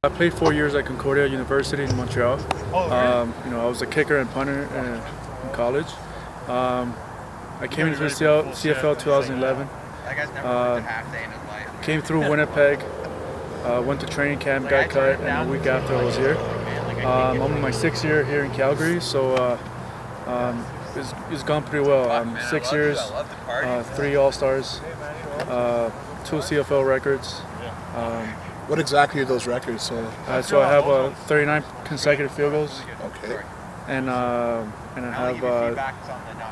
I played 4 years at Concordia University in Montreal. I was a kicker and punter in college. I came into the CFL 2011. Came through Winnipeg. Went to training camp, got cut, and a week after I was here. I'm in my 6th year here in Calgary, so it's gone pretty well. 6 years, 3 All-Stars, 2 CFL records. What exactly are those records? So I have 39 consecutive field goals. Okay. And I have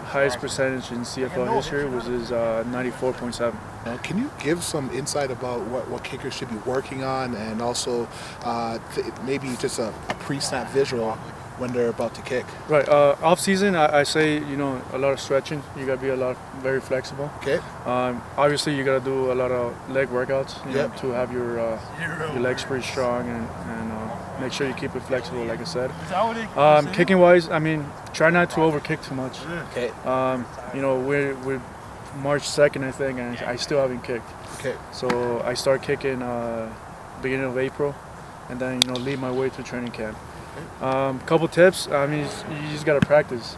highest percentage in CFL history, which is 94.7. Can you give some insight about what kickers should be working on, and also maybe just a pre-snap visual when they're about to kick? Right. Off season, I say a lot of stretching. You gotta be very flexible. Okay. Obviously, you gotta do a lot of leg workouts to have your legs pretty strong and make sure you keep it flexible, like I said. Kicking wise, try not to over kick too much. Okay. We're March 2nd, I think, and I still haven't kicked. Okay. So I start kicking beginning of April, and then lead my way to training camp. Couple tips. You just gotta practice.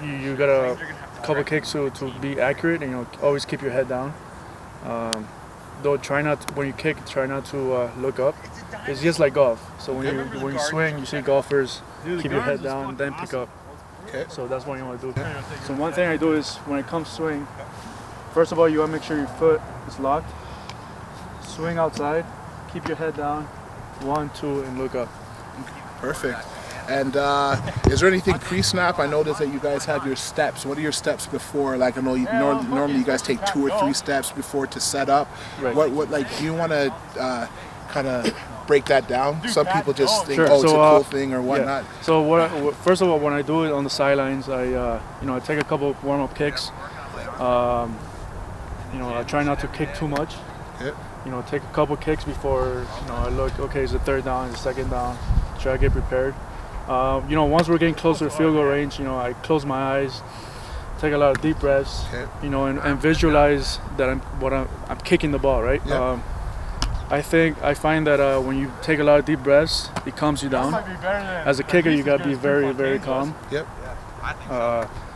You got a couple kicks to be accurate, and always keep your head down. Though when you kick, try not to look up. It's just like golf. So when you swing, you see golfers keep your head down, then pick up. Okay. So that's what you want to do. So one thing I do is when it comes to swing, first of all, you want to make sure your foot is locked. Swing outside, keep your head down, 1, 2, and look up. Perfect. And is there anything pre-snap? I noticed that you guys have your steps. What are your steps before? Like I know normally you guys take 2 or 3 steps before to set up. Right. What do you want to kind of break that down? Some people just think, sure. it's a cool thing or whatnot. Yeah. So first of all, when I do it on the sidelines, I take a couple of warm-up kicks. I try not to kick too much. Okay. Take a couple kicks before I look. Okay, it's the 3rd down, it's the 2nd down. Try to get prepared. Once we're getting closer to field goal range, I close my eyes, take a lot of deep breaths, okay. And visualize that I'm kicking the ball, right? Yeah. I find that when you take a lot of deep breaths, it calms you down. As a kicker, you gotta be very, very calm. Yep.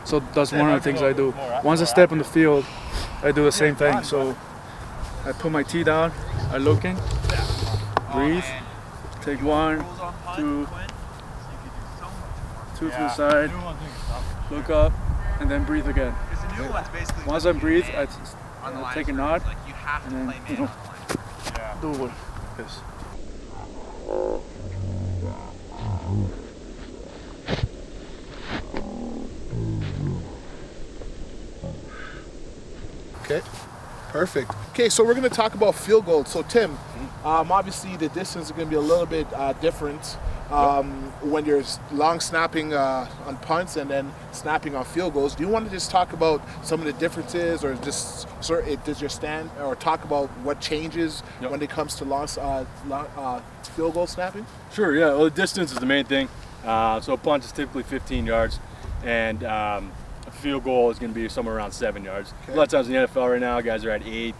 So that's one of the things I do. Once I step on the field, I do the same thing. So I put my tee down, I look in, breathe, take 1, 2 to the side, look up, and then breathe again. Once I breathe, I take a nod, and then do what this. Okay, perfect. Okay, so we're going to talk about field goals. So Tim, obviously the distance is going to be a little bit different when you're long snapping on punts and then snapping on field goals. Do you want to just talk about some of the differences, or just does your stand, or talk about what changes when it comes to long field goal snapping? Sure, yeah. Well, the distance is the main thing. So a punt is typically 15 yards, and a field goal is going to be somewhere around 7 yards. Okay. A lot of times in the NFL right now, guys are at 8.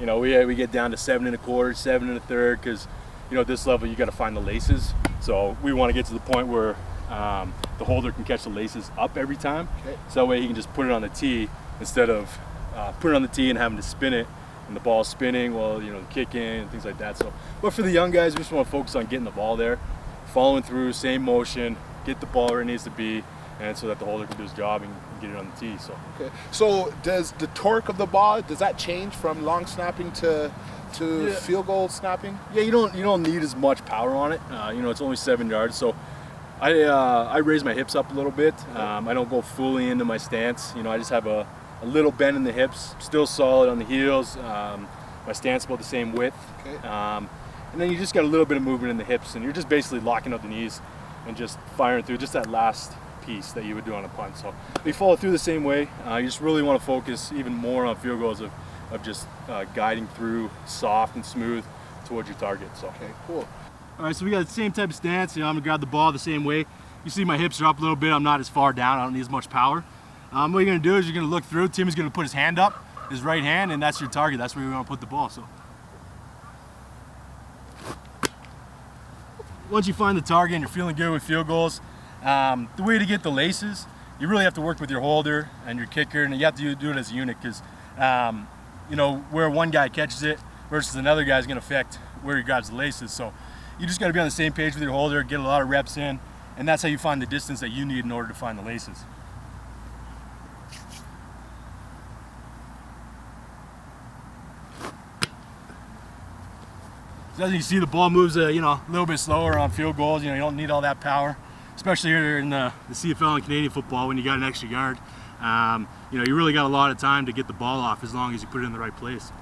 We get down to 7 1/4, 7 1/3, because at this level you got to find the laces. So we want to get to the point where the holder can catch the laces up every time. Okay. So that way he can just put it on the tee instead of putting it on the tee and having to spin it, and the ball spinning while kicking and things like that. So, but for the young guys, we just want to focus on getting the ball there, following through, same motion, get the ball where it needs to be, and so that the holder can do his job and get it on the tee. So. Okay. So does the torque of the ball, does that change from long snapping to field goal snapping? Yeah, you don't need as much power on it. It's only 7 yards, so I raise my hips up a little bit. I don't go fully into my stance. I just have a little bend in the hips, still solid on the heels. My stance about the same width. Okay. And then you just got a little bit of movement in the hips, and you're just basically locking up the knees and just firing through just that last piece that you would do on a punt. So we follow through the same way. You just really want to focus even more on field goals of just guiding through soft and smooth towards your target. So. Okay, cool. All right, so we got the same type of stance. I'm gonna grab the ball the same way. You see my hips are up a little bit. I'm not as far down. I don't need as much power. What you're gonna do is you're gonna look through. Tim is gonna put his hand up. his right hand, and that's your target. That's where you want to put the ball. So once you find the target and you're feeling good with field goals, the way to get the laces, you really have to work with your holder and your kicker, and you have to do it as a unit, because you know, where one guy catches it versus another guy is going to affect where he grabs the laces. So you just got to be on the same page with your holder, get a lot of reps in, and that's how you find the distance that you need in order to find the laces. So as you see, the ball moves you know, a little bit slower on field goals. You know, you don't need all that power, especially here in the CFL and Canadian football when you got an extra yard. You know, you really got a lot of time to get the ball off as long as you put it in the right place.